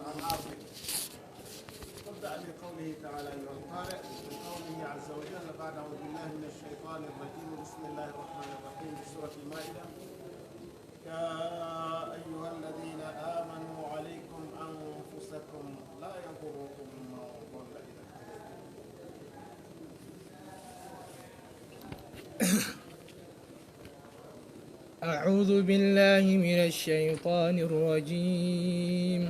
عن عاصم. نبدأ بقوله تعالى أيها القارئ، من قوله عز وجل بعد أعوذ بالله من الشيطان الرجيم بسم الله الرحمن الرحيم في سورة المائدة: يا أيها الذين آمنوا عليكم أنفسكم لا يضركم من ضل إذا اهتديتم. أعوذ بالله من الشيطان الرجيم.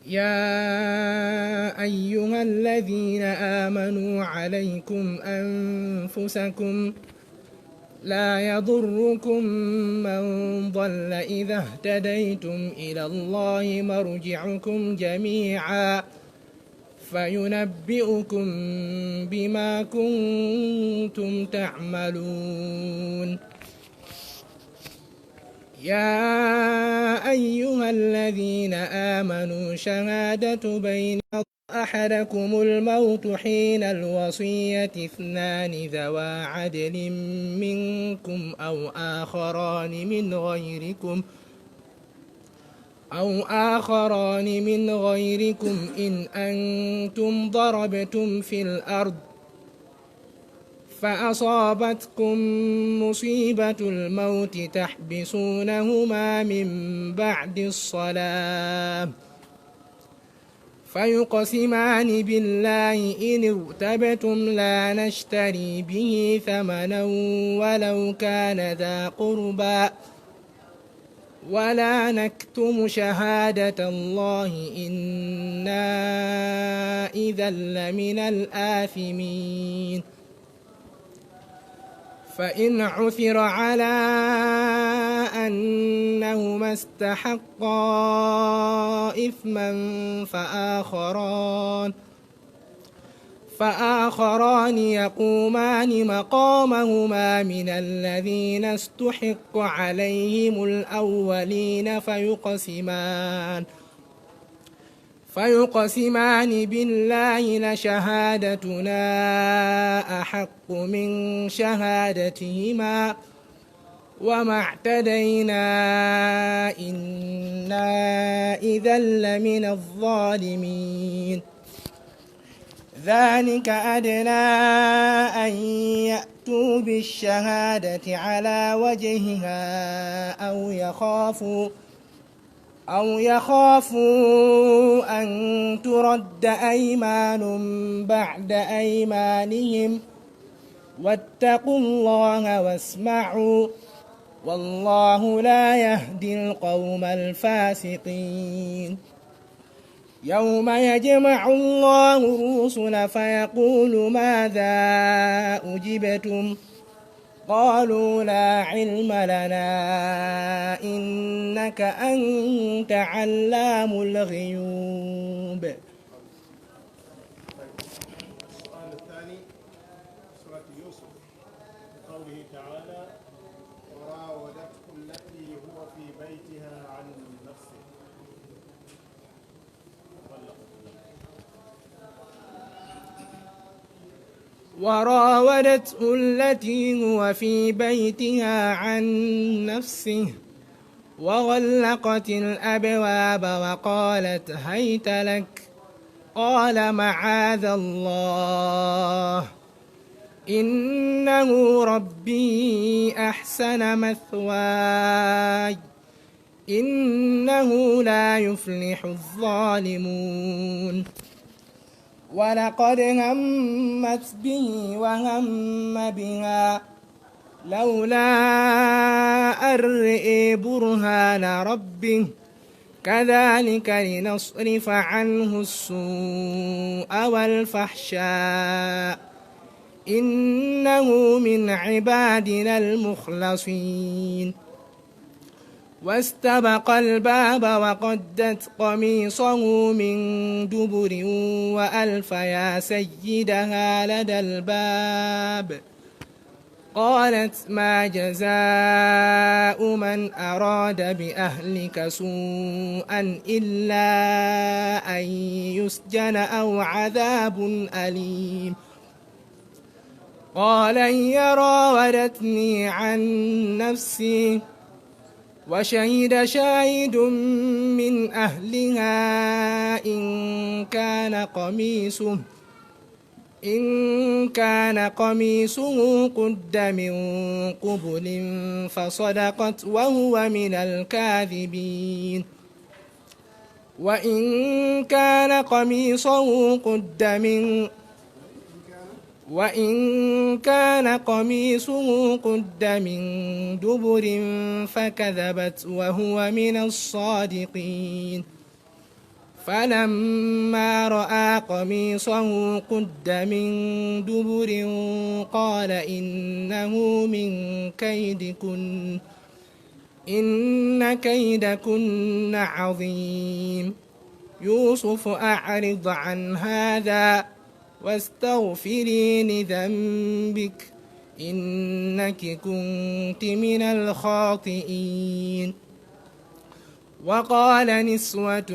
يا أيها الذين آمنوا عليكم أنفسكم لا يضركم من ضل إذا اهتديتم إلى الله مرجعكم جميعا فينبئكم بما كنتم تعملون. يا أيها الذين آمنوا شهادة بين أحدكم الموت حين الوصية اثنان ذوى عدل منكم أو آخران من غيركم إن أنتم ضربتم في الأرض فأصابتكم مصيبة الموت تحبسونهما من بعد الصلاة فيقسمان بالله إن ارتبتم لا نشتري به ثمنا ولو كان ذا قربى ولا نكتم شهادة الله إنا إذا لمن الآثمين. فإن عثر على أنهما استحقا إثما فآخران يقومان مقامهما من الذين استحق عليهم الأولين فيقسمان بالله لشهادتنا أحق من شهادتهما وما اعتدينا إنا إذا لمن الظالمين. ذلك أدنى أن يأتوا بالشهادة على وجهها أو يخافوا أن ترد أيمان بعد أيمانهم واتقوا الله واسمعوا والله لا يهدي القوم الفاسقين. يوم يجمع الله الرسل فيقول ماذا أجبتم قالوا لا علم لنا إنك أنت علام الغيوب. السؤال الثاني سورة يوسف قوله تعالى: وراودته التي هو في بيتها عن نفسه. وراودته التي هو في بيتها عن نفسه وغلقت الأبواب وقالت هيت لك قال معاذ الله إنه ربي أحسن مثواي إنه لا يفلح الظالمون. ولقد همت به وهم بها لولا أن رأى برهان ربه كذلك لنصرف عنه السوء والفحشاء إنه من عبادنا المخلصين. واستبق الباب وقدت قميصه من دبر وألف يا سيدها لدى الباب قالت ما جزاء من أراد بأهلك سوءا إلا أن يسجن أو عذاب أليم. قال هي راودتني عن نفسي وشهد شاهد من أهلها إن كان قميصه قد من قبل فصدقت وهو من الكاذبين وإن كان قميصه قد من دبر فكذبت وهو من الصادقين فلما رأى قميصه قد من دبر قال إنه من كيدكن إن كيدكن عظيم يوسف أعرض عن هذا واستغفري لذنبك إنك كنت من الخاطئين وقال نسوة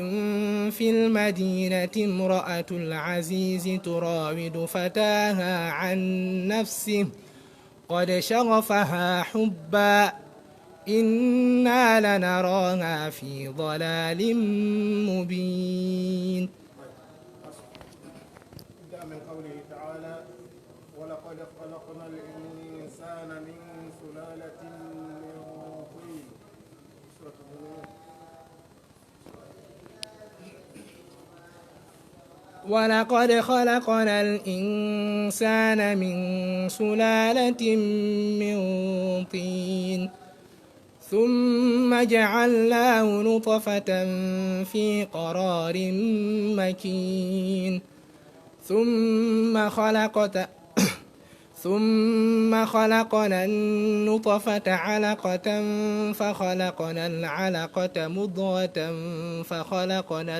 في المدينة امرأة العزيز تراود فتاها عن نفسه قد شغفها حبا إنا لنراها في ضلال مبين. من قوله تعالى ولقد خلقنا الإنسان من سلالة من طين. ولقد خلقنا الإنسان من سلالة من طين ثم جعلناه نطفة في قرار مكين ثم خلقنا النطفة علقة فخلقنا العلقة مضغة فخلقنا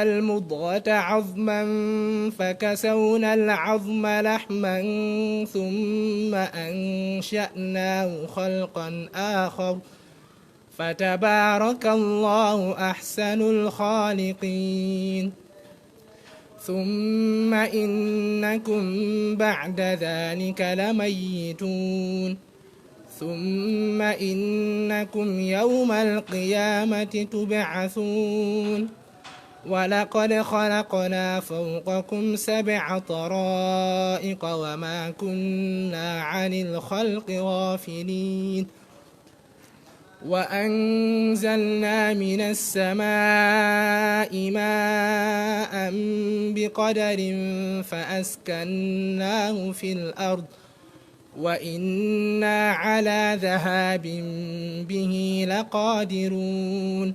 المضغة عظما فكسونا العظم لحما ثم أنشأناه خلقا آخر فتبارك الله أحسن الخالقين ثم إنكم بعد ذلك لميتون ثم إنكم يوم القيامة تبعثون ولقد خلقنا فوقكم 7 طرائق وما كنا عن الخلق غافلين وأنزلنا من السماء ماء بقدر فأسكناه في الأرض وإنا على ذهاب به لقادرون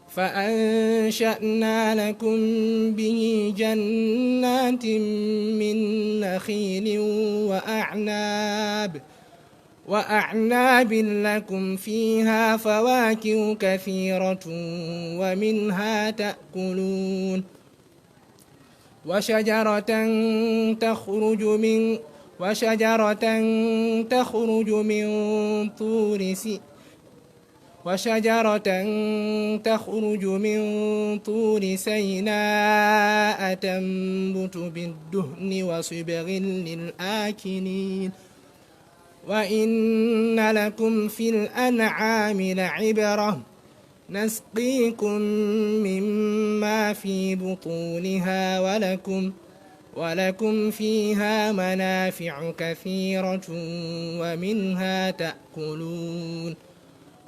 فأنشأنا لكم به جنات من نخيل وأعناب لكم فيها فواكه كثيرة ومنها تأكلون وشجرة تخرج من طور سيناء تنبت بالدهن وصبغ للآكلين وإن لكم في الأنعام لعبرة نسقيكم مما في بطونها ولكم فيها منافع كثيرة ومنها تأكلون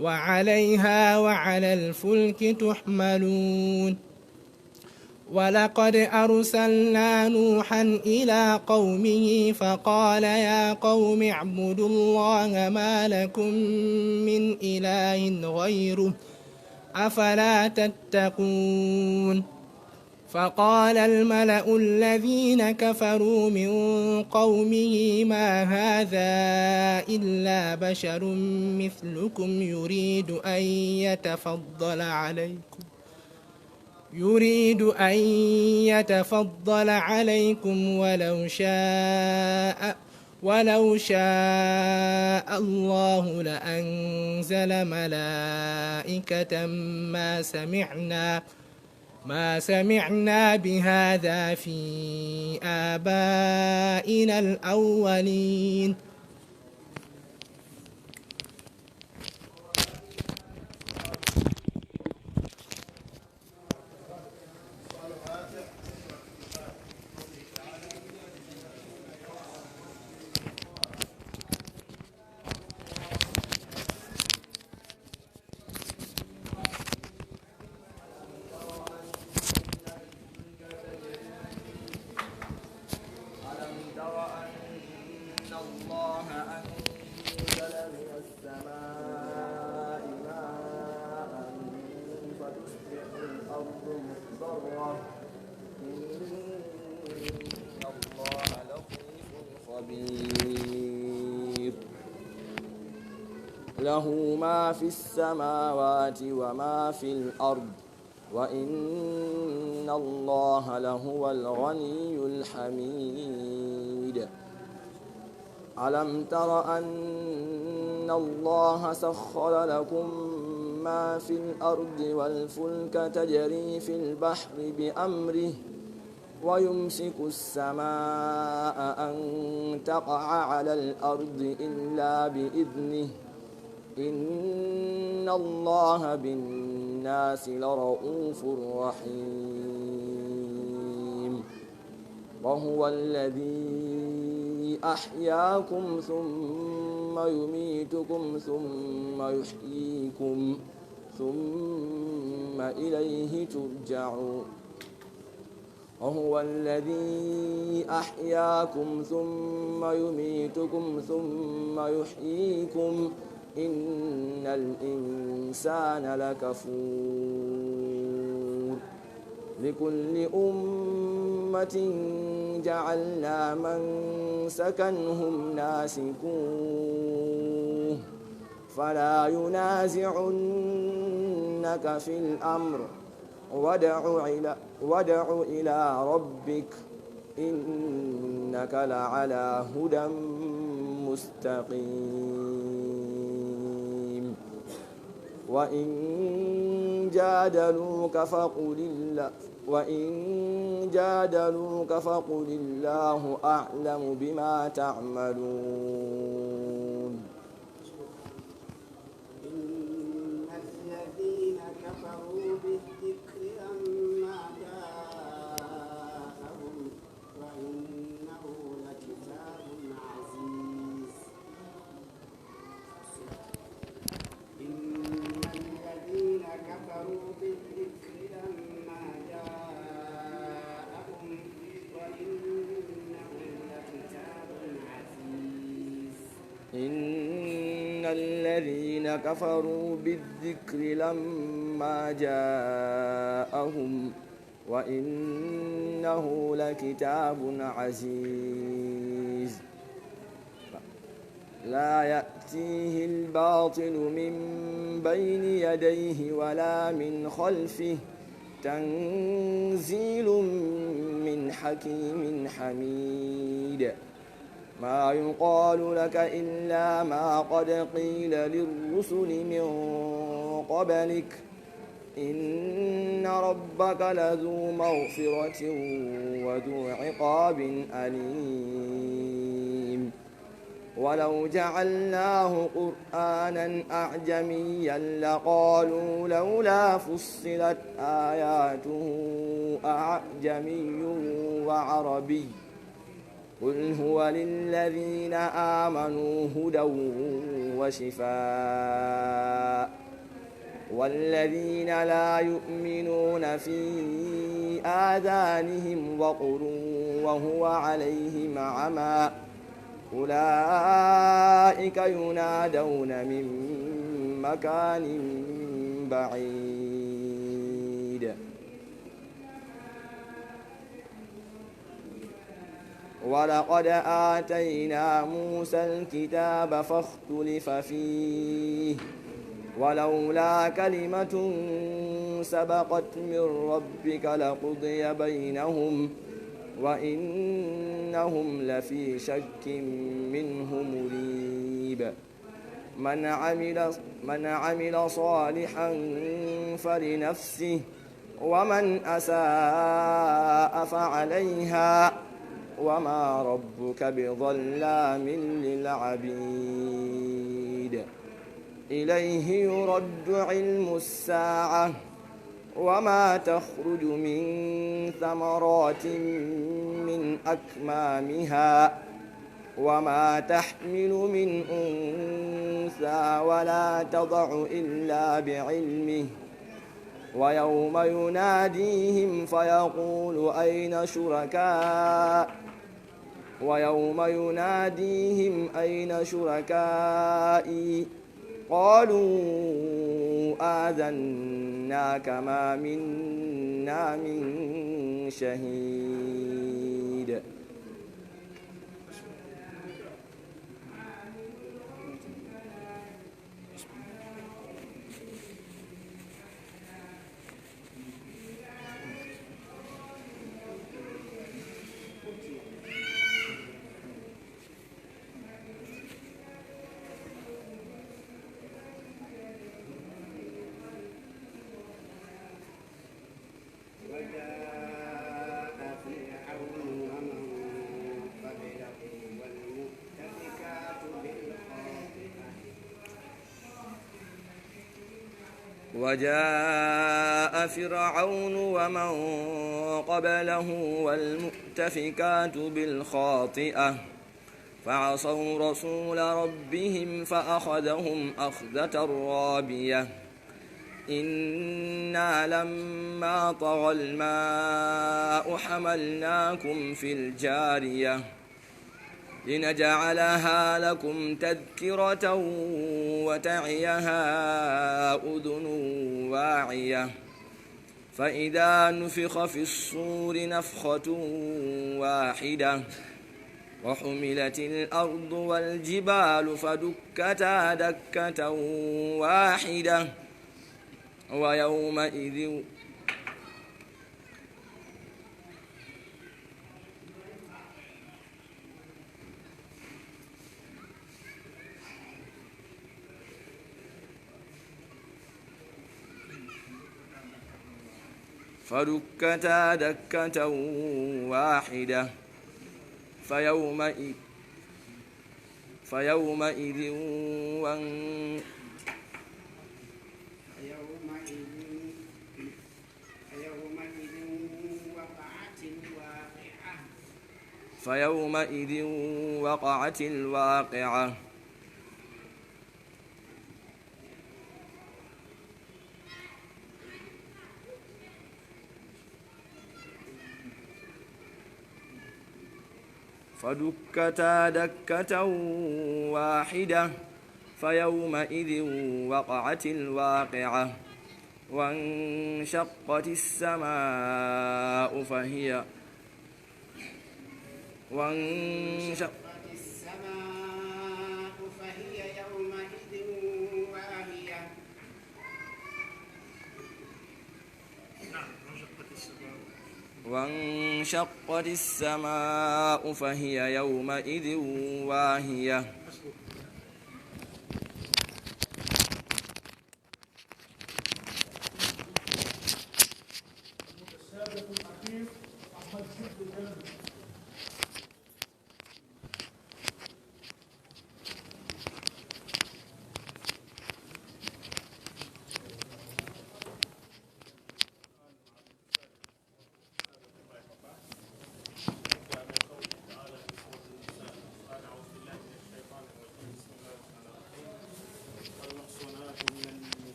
وعليها وعلى الفلك تحملون ولقد أرسلنا نوحا إلى قومه فقال يا قوم اعبدوا الله ما لكم من إله غيره أفلا تتقون فقال الملأ الذين كفروا من قومه ما هذا إلا بشر مثلكم يريد أن يتفضل عليكم ولو شاء الله لأنزل ملائكة ما سمعنا بهذا في آبائنا الأولين الله أنزل من السماء ماء فتصبح الأرض مخضرة إن الله لطيف خبير له ما في السماوات وما في الأرض وإن الله لهو الغني الحميد ألم تر أن الله سخر لكم ما في الأرض والفلك تجري في البحر بأمره ويمسك السماء أن تقع على الأرض إلا بإذنه إن الله بالناس لرؤوف رحيم وهو الذي أحياكم ثم يميتكم ثم يحييكم ثم إليه ترجعون وهو الذي أحياكم ثم يميتكم ثم يحييكم إن الإنسان لكفور لكل أمة جعلنا منسكا هم ناسكوه فلا ينازعنك في الأمر وادع إلى ربك إنك لعلى هدى مستقيم وإن جادلوك فقل الله أعلم بما تعملون إن الذين كفروا بالذكر لما جاءهم وإنه لكتاب عزيز إن الذين كفروا بالذكر لما جاءهم وإنه لكتاب عزيز إن الذين كفروا بالذكر لما جاءهم وإنه لكتاب عزيز لا يأتيه الباطل من بين يديه ولا من خلفه تنزيل من حكيم حميد ما يقال لك إلا ما قد قيل للرسل من قبلك إن ربك لذو مغفرة وذو عقاب أليم ولو جعلناه قرآنا أعجميا لقالوا لولا فصلت آياته أعجمي وعربي قل هو للذين آمنوا هدى وشفاء والذين لا يؤمنون في آذانهم وقر وهو عليهم عمى أولئك ينادون من مكان بعيد ولقد آتينا موسى الكتاب فاختلف فيه ولولا كلمة سبقت من ربك لقضي بينهم وإنهم لفي شك منه مريب من عمل صالحا فلنفسه ومن أساء فعليها وما ربك بظلام للعبيد إليه يرد علم الساعة وما تخرج من ثمرات من أكمامها وما تحمل من أنثى ولا تضع إلا بعلمه ويوم يناديهم فيقول أين ويوم يناديهم أين شركائي قالوا آذناك ما منا من شهيد. وجاء فرعون ومن قبله والمؤتفكات بالخاطئة فعصوا رسول ربهم فأخذهم أخذة رابية إنا لما طغى الماء حملناكم في الجارية لنجعلها لكم تذكرة وتعيها أذن واعية فإذا نفخ في الصور نفخة واحدة وحملت الأرض والجبال فدكتا دكة واحدة ويومئذ فدكتا دكة واحدة فيومئذ وقعت الواقعة فدكتا دكة واحدة فيومئذ وقعت الواقعة وانشقت السماء فهي يومئذ واهية. وانشقت السماء فهي يومئذ واهية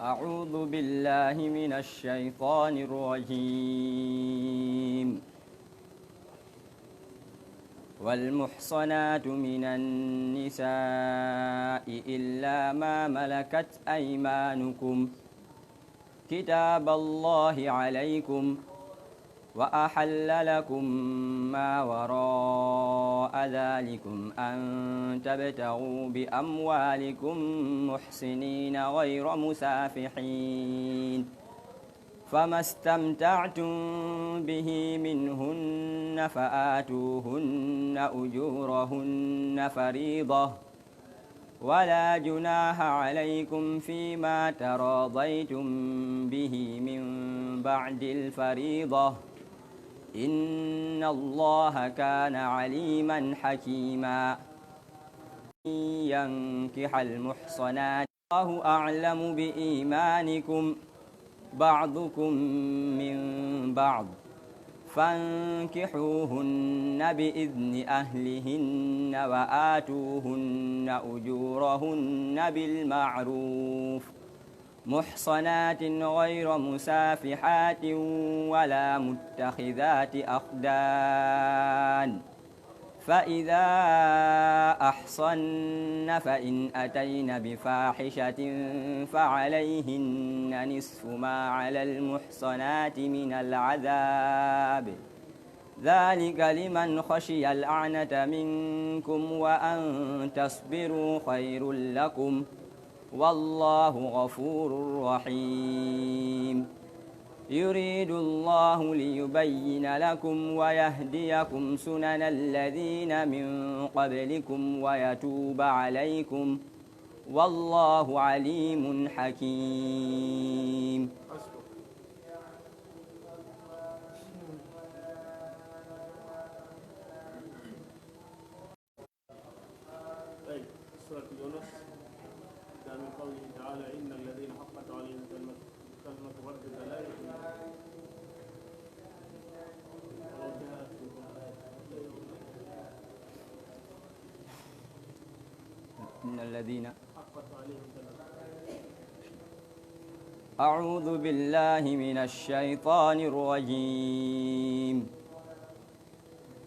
أعوذ بالله من الشيطان الرجيم والمحصنات من النساء إلا ما ملكت أيمانكم كتاب الله عليكم وأحل لكم ما وراء ذلكم أن تبتغوا بأموالكم محسنين غير مسافحين فما استمتعتم به منهن فآتوهن أجورهن فريضة ولا جناح عليكم فيما تراضيتم به من بعد الفريضة إن الله كان عليما حكيما ينكح المحصنات الله أعلم بإيمانكم بعضكم من بعض فانكحوهن بإذن أهلهن وآتوهن أجورهن بالمعروف محصنات غير مسافحات ولا متخذات أخدان فإذا أحصن فإن أتين بفاحشة فعليهن نصف ما على المحصنات من العذاب ذلك لمن خشي الأعنة منكم وأن تصبروا خير لكم والله غفور رحيم يريد الله ليبين لكم ويهديكم سنن الذين من قبلكم ويتوب عليكم والله عليم حكيم. طيب سورة يونس من قوله تعالى إن الذين حقت عليهم كلمة ربك لا يؤمنون إن الذين حقت عليهم كلمة. أعوذ بالله من الشيطان الرجيم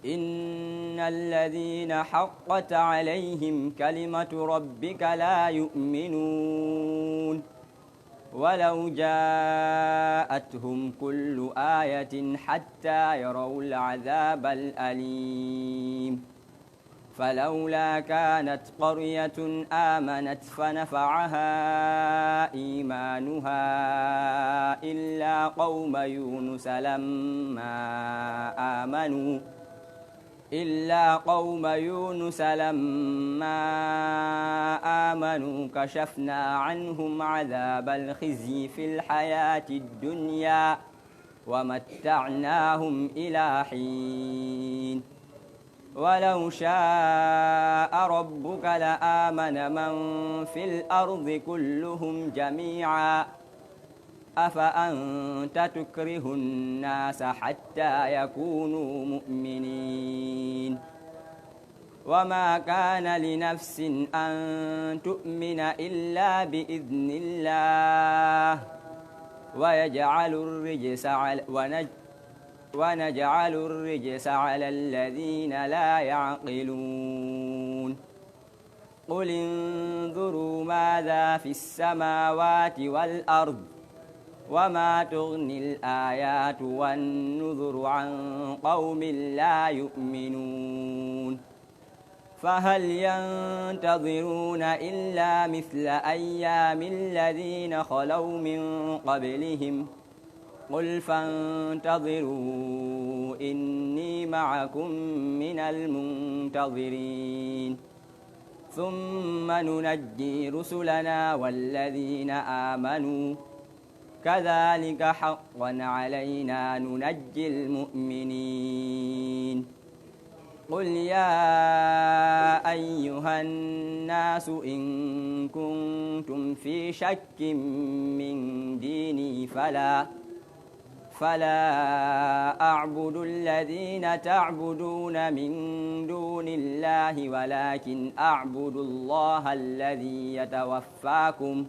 إن الذين حقت عليهم كلمة ربك لا يؤمنون ولو جاءتهم كل آية حتى يروا العذاب الأليم فلولا كانت قرية آمنت فنفعها إيمانها إلا قوم يونس لما آمنوا كشفنا عنهم عذاب الخزي في الحياة الدنيا ومتعناهم إلى حين ولو شاء ربك لآمن من في الأرض كلهم جميعا أفأنت تكره الناس حتى يكونوا مؤمنين وما كان لنفس أن تؤمن إلا بإذن الله ونجعل الرجس على الذين لا يعقلون قل انظروا ماذا في السماوات والأرض وما تغني الآيات والنذر عن قوم لا يؤمنون فهل ينتظرون إلا مثل أيام الذين خلوا من قبلهم قل فانتظروا إني معكم من المنتظرين ثم ننجي رسلنا والذين آمنوا كذلك حقا علينا ننجي المؤمنين قل يا أيها الناس إن كنتم في شك من ديني فلا أعبد الذين تعبدون من دون الله ولكن أعبد الله الذي يتوفاكم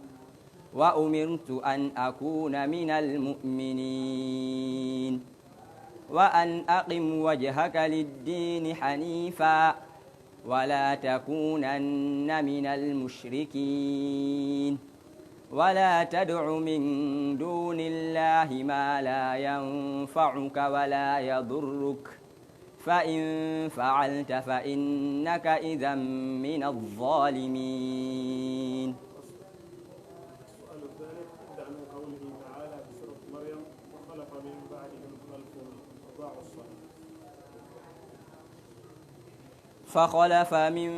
وأمرت أن أكون من المؤمنين وأن أقم وجهك للدين حنيفا ولا تكونن من المشركين ولا تدع من دون الله ما لا ينفعك ولا يضرك فإن فعلت فإنك إذا من الظالمين. السؤال الثالث بدأ من قوله تعالى في سورة مريم وخلف من بعدهم خلف أضاعوا الصلاة. فخلف من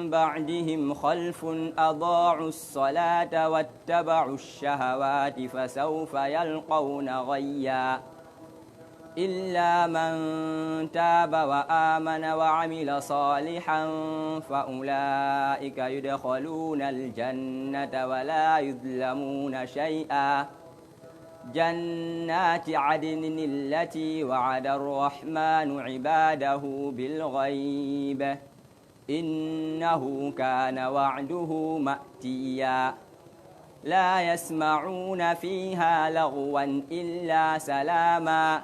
بعدهم خلف أضاعوا الصلاة واتبعوا الشهوات فسوف يلقون غيا إلا من تاب وآمن وعمل صالحا فأولئك يدخلون الجنة ولا يظلمون شيئا جنات عدن التي وعد الرحمن عباده بالغيب إنه كان وعده مأتيا لا يسمعون فيها لغوا إلا سلاما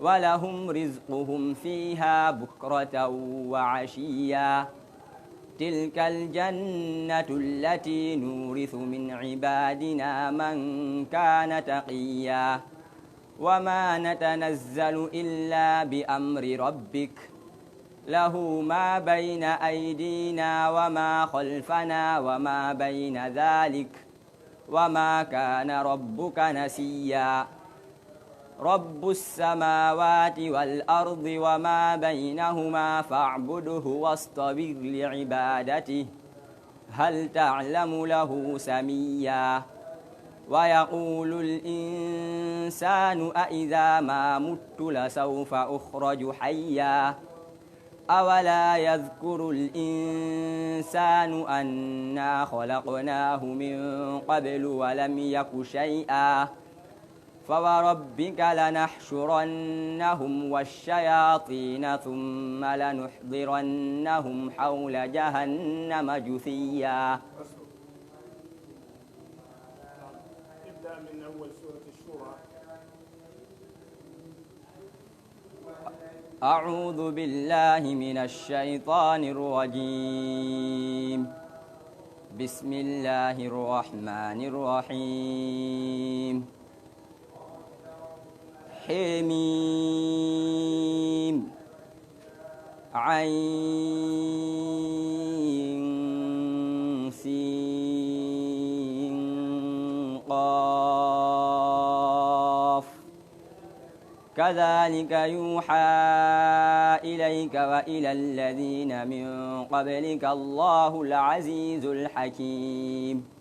ولهم رزقهم فيها بكرة وعشيا تلك الجنة التي نورث من عبادنا من كان تقيا وما نتنزل إلا بأمر ربك له ما بين أيدينا وما خلفنا وما بين ذلك وما كان ربك نسيا رب السماوات والأرض وما بينهما فاعبده واصطبر لعبادته هل تعلم له سميا ويقول الإنسان أإذا ما مت لسوف أخرج حيا أولا يذكر الإنسان أنا خلقناه من قبل ولم يك شيئا فوربك لنحشرنهم والشياطين ثم لنحضرنهم حول جهنم جثيا. ابدأ من أول سورة الشورى. أعوذ بالله من الشيطان الرجيم بسم الله الرحمن الرحيم حميم عين سين قاف كذلك يوحى إليك وإلى الذين من قبلك الله العزيز الحكيم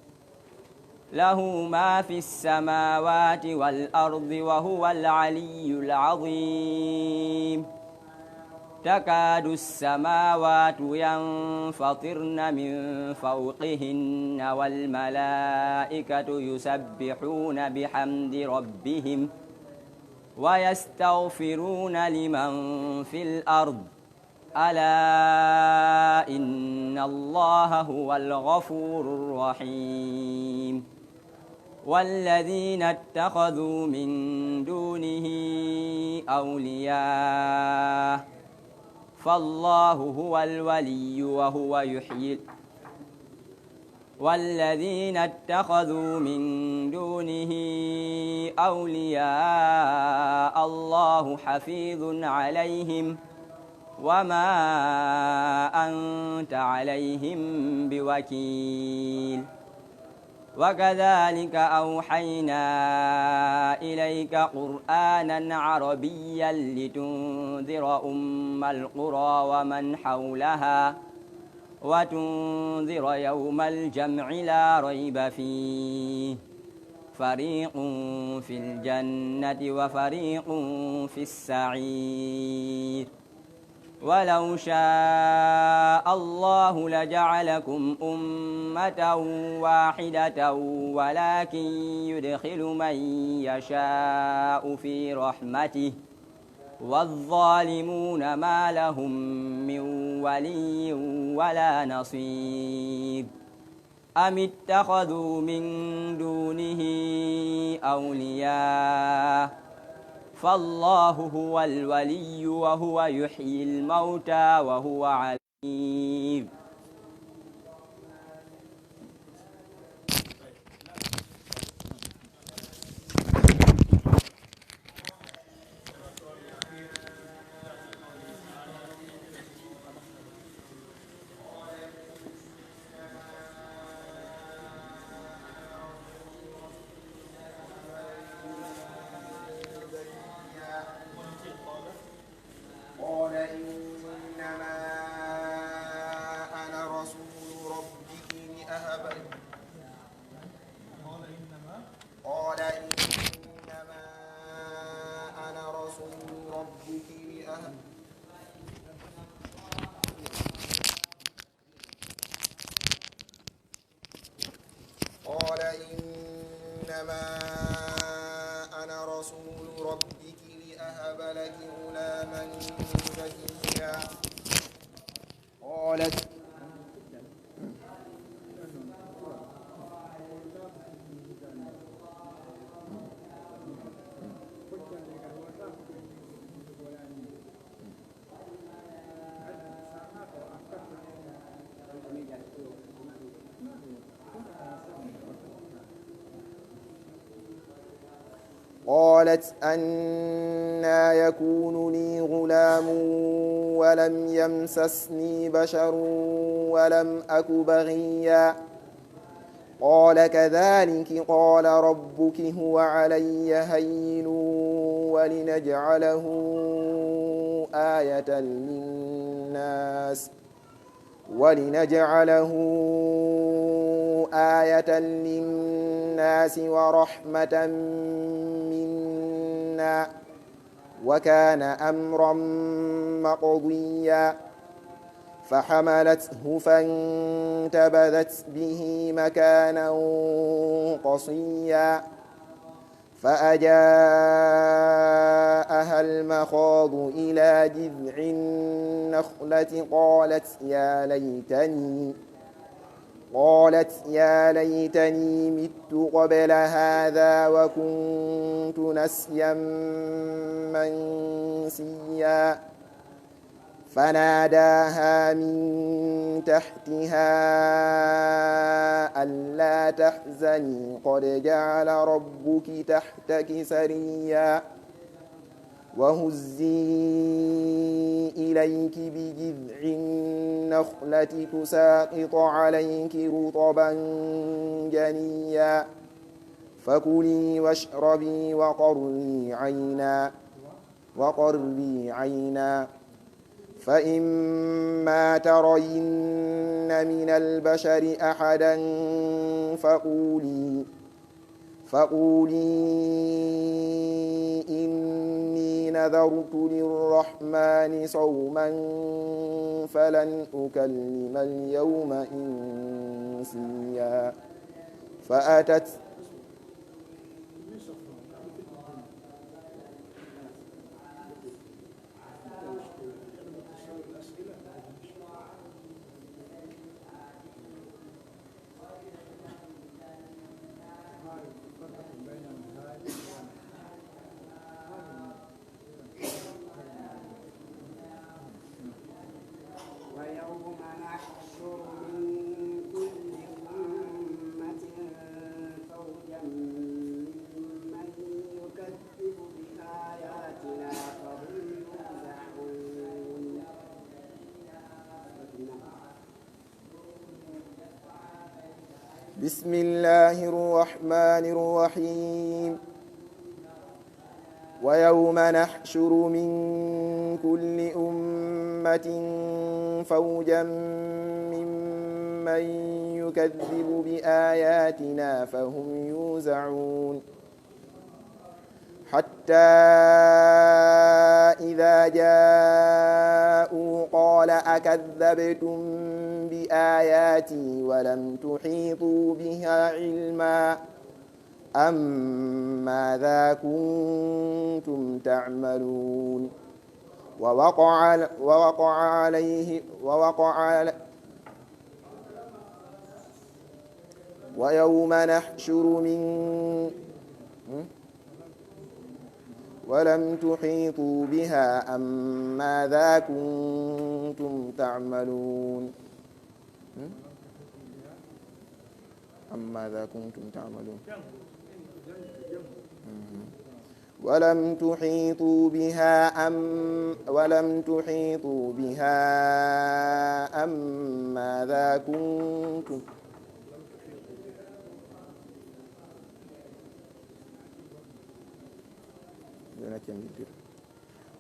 له ما في السماوات والأرض وهو العلي العظيم تكاد السماوات ينفطرن من فوقهن والملائكة يسبحون بحمد ربهم ويستغفرون لمن في الأرض ألا إن الله هو الغفور الرحيم والذين اتخذوا من دونه أولياء فالله هو الولي وهو يحيي والذين اتخذوا من دونه أولياء الله حفيظ عليهم وما أنت عليهم بوكيل وكذلك أوحينا إليك قرآنا عربيا لتنذر أم القرى ومن حولها وتنذر يوم الجمع لا ريب فيه فريق في الجنة وفريق في السعير ولو شاء الله لجعلكم أمة واحدة ولكن يدخل من يشاء في رحمته والظالمون ما لهم من ولي ولا نصير أم اتخذوا من دونه أولياء فالله هو الولي وهو يحيي الموتى وهو عليم. قال إنما أنا رسول ربك لأهب قال إنما أنا رسول ربك لأهب قال إنما أنا رسول ربك لأهب لك غلاما زكيا قالت أنى يكون لي غلام ولم يمسسني بشر ولم أك بغيا قال كذلك قال ربك هو علي هين ولنجعله آية للناس ورحمة منا وكان أمرا مقضيا فحملته فانتبذت به مكانا قصيا فأجاءها المخاض إلى جذع النخلة قالت يا ليتني مت قبل هذا وكنت نسيا منسيا فناداها من تحتها ألا تحزني قد جعل ربك تحتك سريا وهزي إليك بجذع النخلة تساقط عليك رطبا جنيا فكلي واشربي وقري عينا فإما ترين من البشر أحدا فقولي إني نذرت للرحمن صوما فلن أكلم اليوم إنسيا فأتت بسم الله الرحمن الرحيم ويوم نحشر من كل أمة فوجا ممن يكذب بآياتنا فهم يوزعون حتى إذا جاءوا قال أكذبتم بآياتي ولم تحيطوا بها علما أم ماذا كنتم تعملون ويوم نحشر من ولم تحيطوا بها أم ماذا كنتم تعملون ولم تحيطوا بها أم ماذا كنتم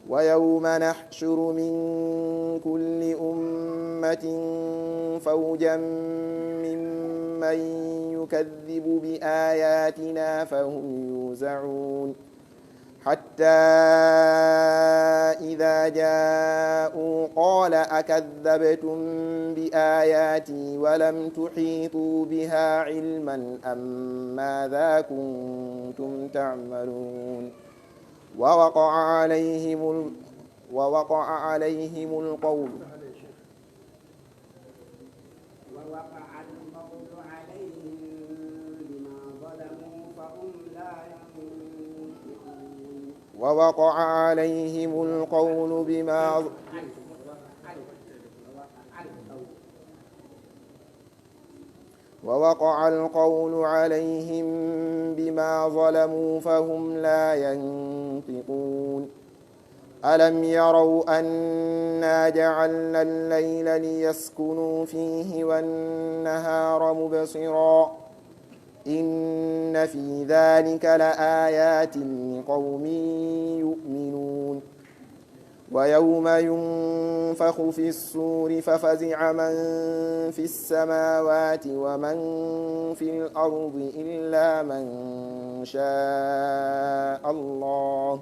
ويوم نحشر من كل أمة فوجا ممن يكذب بآياتنا فهم يوزعون حتى إذا جاءوا قال أكذبتم بآياتي ولم تحيطوا بها علما أم ماذا كنتم تعملون ووقع عليهم القول ووقع عليهم القول بما ووقع القول عليهم بما ظلموا فهم لا ينطقون ألم يروا أنا جعلنا الليل ليسكنوا فيه والنهار مبصرا إن في ذلك لآيات لقوم يؤمنون ويوم ينفخ في الصور ففزع من في السماوات ومن في الأرض إلا من شاء الله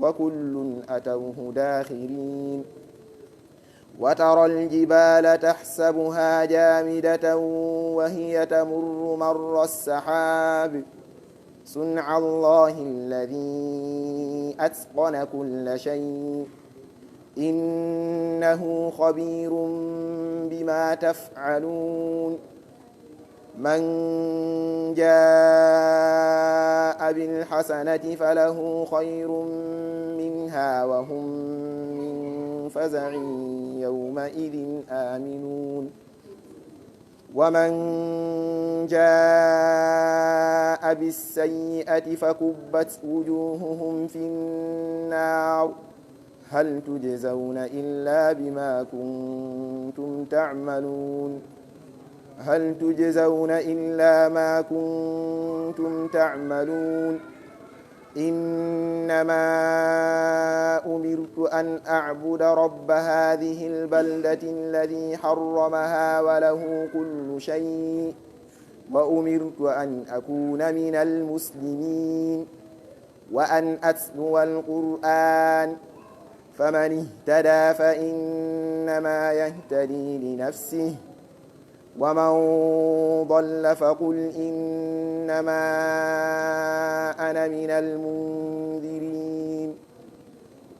وكل أتوه داخرين وترى الجبال تحسبها جامدة وهي تمر مر السحاب صنع الله الذي أتقن كل شيء إنه خبير بما تفعلون من جاء بالحسنة فله خير منها وهم من فزع يومئذ آمنون ومن جاء بالسيئة فكبت وجوههم في النار هل تجزون إلا بما كنتم تعملون هل تجزون إلا ما كنتم تعملون إنما أمرت أن أعبد رب هذه البلدة الذي حرمها وله كل شيء وأمرت أن أكون من المسلمين وأن أتلو القرآن فمن اهتدى فإنما يهتدي لنفسه ومن ضل فقل إنما أنا من المنذرين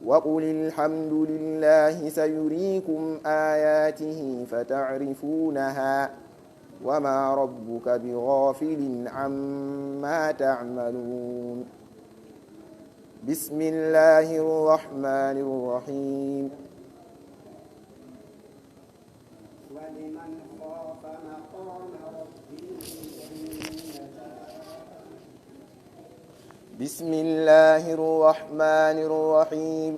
وقل الحمد لله سيريكم آياته فتعرفونها وما ربك بغافل عما تعملون بسم الله الرحمن الرحيم ولمن خاف مقام ربه بسم الله الرحمن الرحيم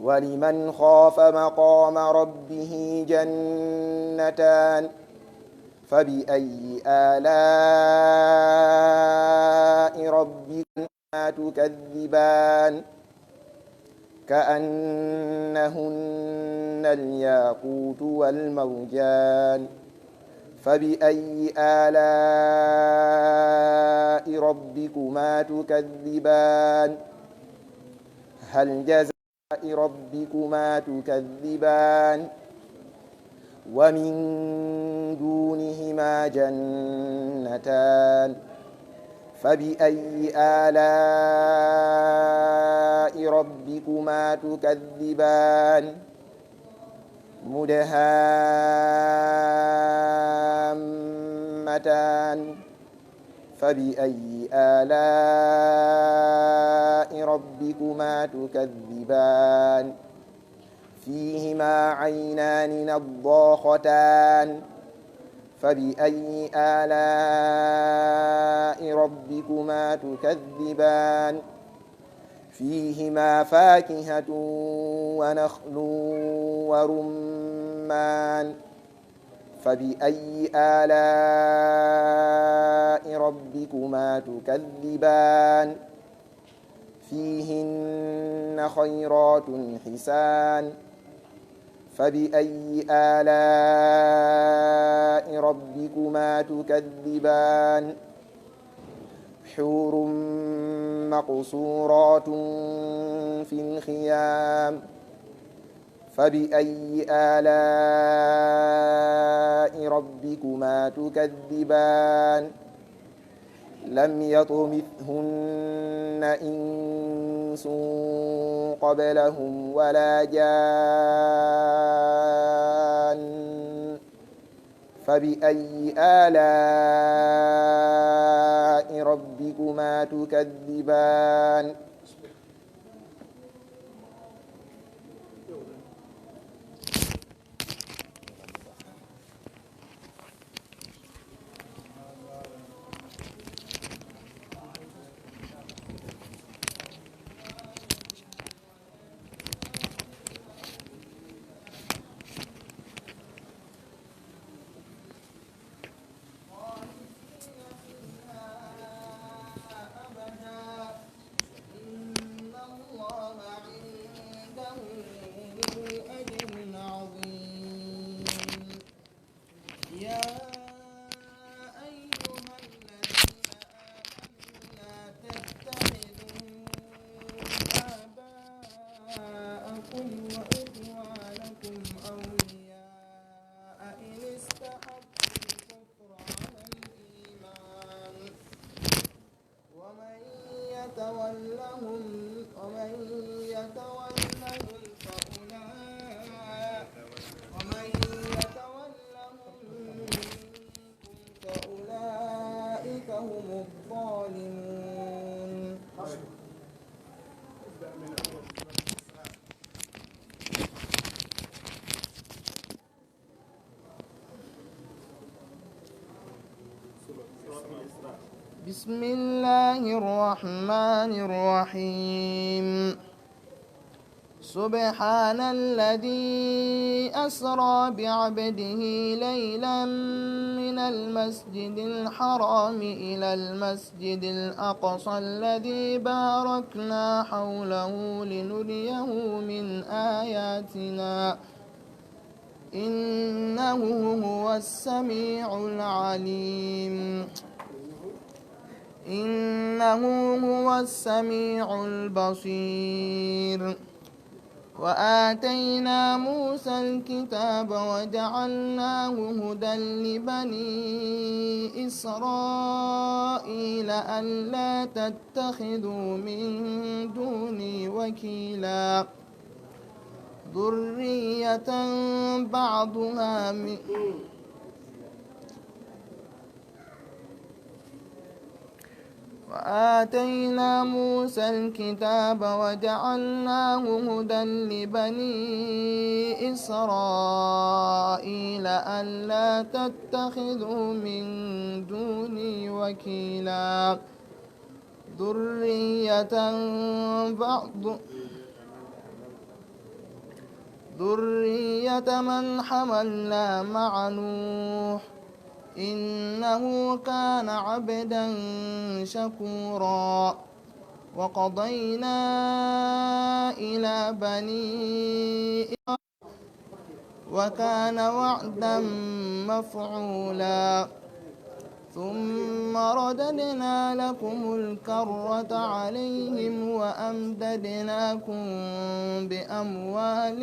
ولمن خاف مقام ربه جنتان فبأي آلاء ربكما تكذبان كأنهن الياقوت والمرجان فبأي آلاء ربكما تكذبان هل جزاء ربكما تكذبان ومن دونهما جنتان فبأي آلاء ربكما تكذبان مدهامتان فبأي آلاء ربكما تكذبان فيهما عينان نضاختان فبأي آلاء ربكما تكذبان فيهما فاكهة ونخل ورمان فبأي آلاء ربكما تكذبان فيهن خيرات حسان فبأي آلاء ربكما تكذبان حور مقصورات في الخيام فبأي آلاء ربكما تكذبان لم يطمثهن إنس قبلهم ولا جان فبأي آلاء ربكما تكذبان يتولهم منكم فأولئك هم الظالمون. ابدأ من أول سورة الإسراء. سورة الإسراء. بسم الله الرحمن الرحيم. سبحان الذي أسرى بعبده ليلا من المسجد الحرام إلى المسجد الأقصى الذي باركنا حوله لنريه من آياتنا إنه هو السميع العليم. إنه هو السميع البصير. وآتينا موسى الكتاب وجعلناه هدى لبني إسرائيل ألا تتخذوا من دوني وكيلا ذرية بعضها من وآتينا موسى الكتاب وجعلناه هدى لبني إسرائيل ألا تتخذوا من دوني وكيلا ذرية من حملنا مع نوح إنه كان عبدا شكورا. وقضينا إلى بني وكان وعدا مفعولا ثم رددنا لكم الكرة عليهم وأمددناكم بأموال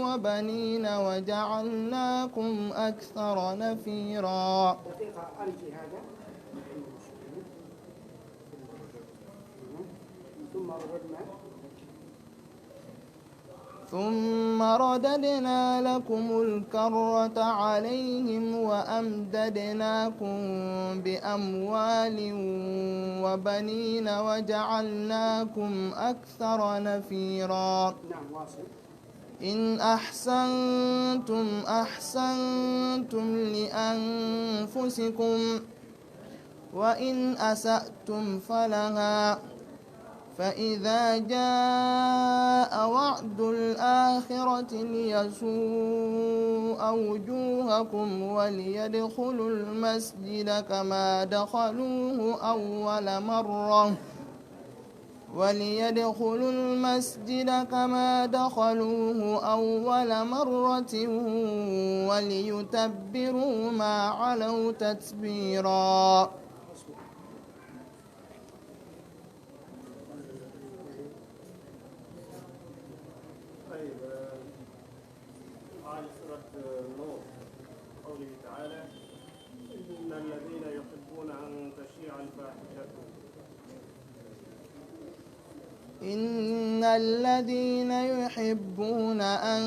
وبنين وجعلناكم أكثر نفيرا. ثم رددنا لكم الكرة عليهم وأمددناكم بأموال وبنين وجعلناكم أكثر نفيرا. إن أحسنتم أحسنتم لأنفسكم وإن أسأتم فلها فإذا جاء وعد الآخرة ليسوء وجوهكم وليدخلوا المسجد كما دخلوه أول مرة وليتبروا ما علوا تتبيرا. طيب، آية سورة النور قوله تعالى إن الذين يحبون أن تشيع الفاحشة إن الذين يحبون أن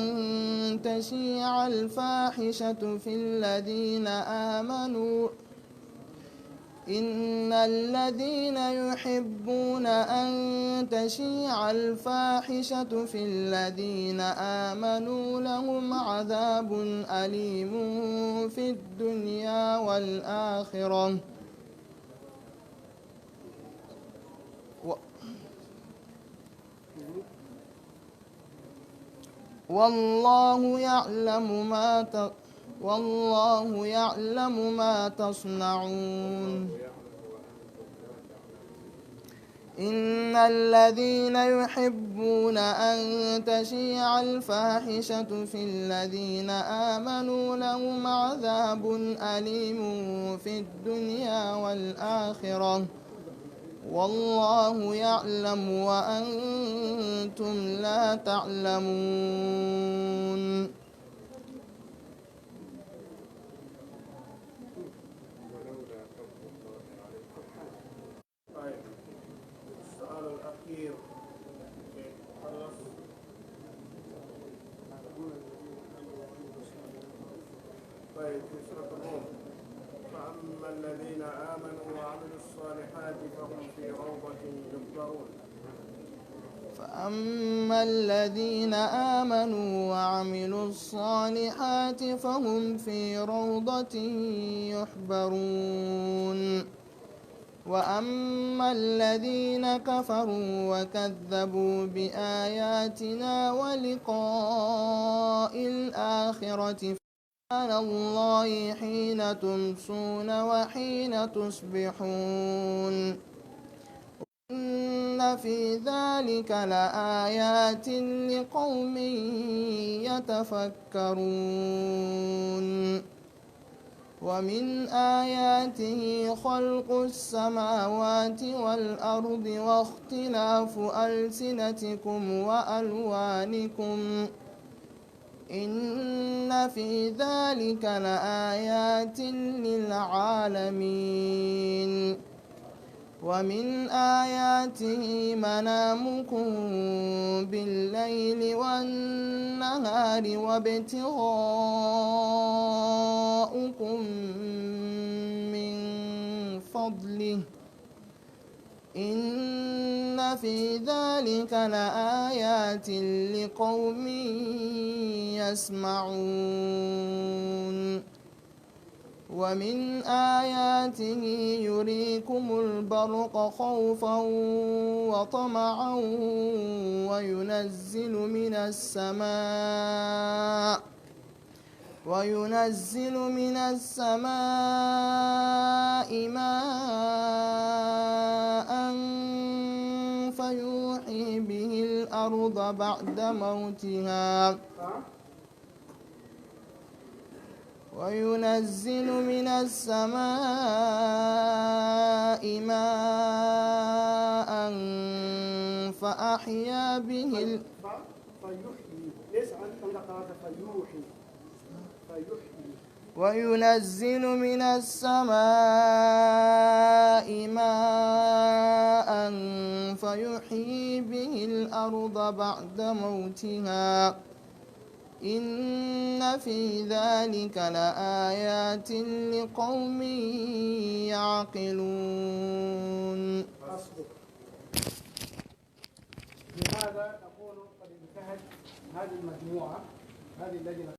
تشيع الفاحشة في الذين آمنوا إن الذين يحبون أن تشيع الفاحشة في الذين آمنوا لهم عذاب أليم في الدنيا والآخرة والله يعلم ما تصنعون. إن الذين يحبون أن تشيع الفاحشة في الذين آمنوا لهم عذاب أليم في الدنيا والآخرة والله يعلم وأنتم لا تعلمون. طيب، التفكير. خلص. طيب في سورة الروم فأما الذين آمنوا وعملوا الصالحات فهم في روضة يحبرون. فأما الذين آمنوا وعملوا الصالحات فهم في روضة يحبرون وأما الذين كفروا وكذبوا بآياتنا ولقاء الآخرة على الله حين تمسون وحين تصبحون إن في ذلك لآيات لقوم يتفكرون ومن آياته خلق السماوات والأرض واختلاف ألسنتكم وألوانكم إن في ذلك لآيات للعالمين ومن آياته منامكم بالليل والنهار وابتغاؤكم من فضله إن في ذلك لآيات لقوم يسمعون ومن آياته يريكم البرق خوفا وطمعا وينزل من السماء ماء فيحيي به الأرض بعد موتها وينزل من السماء ماء فأحيا به وينزل من السماء ماء فيحيي به الأرض بعد موتها إن في ذلك لآيات لقوم يعقلون. بهذا نكون قد انتهت هذه المجموعة هذه اللجنة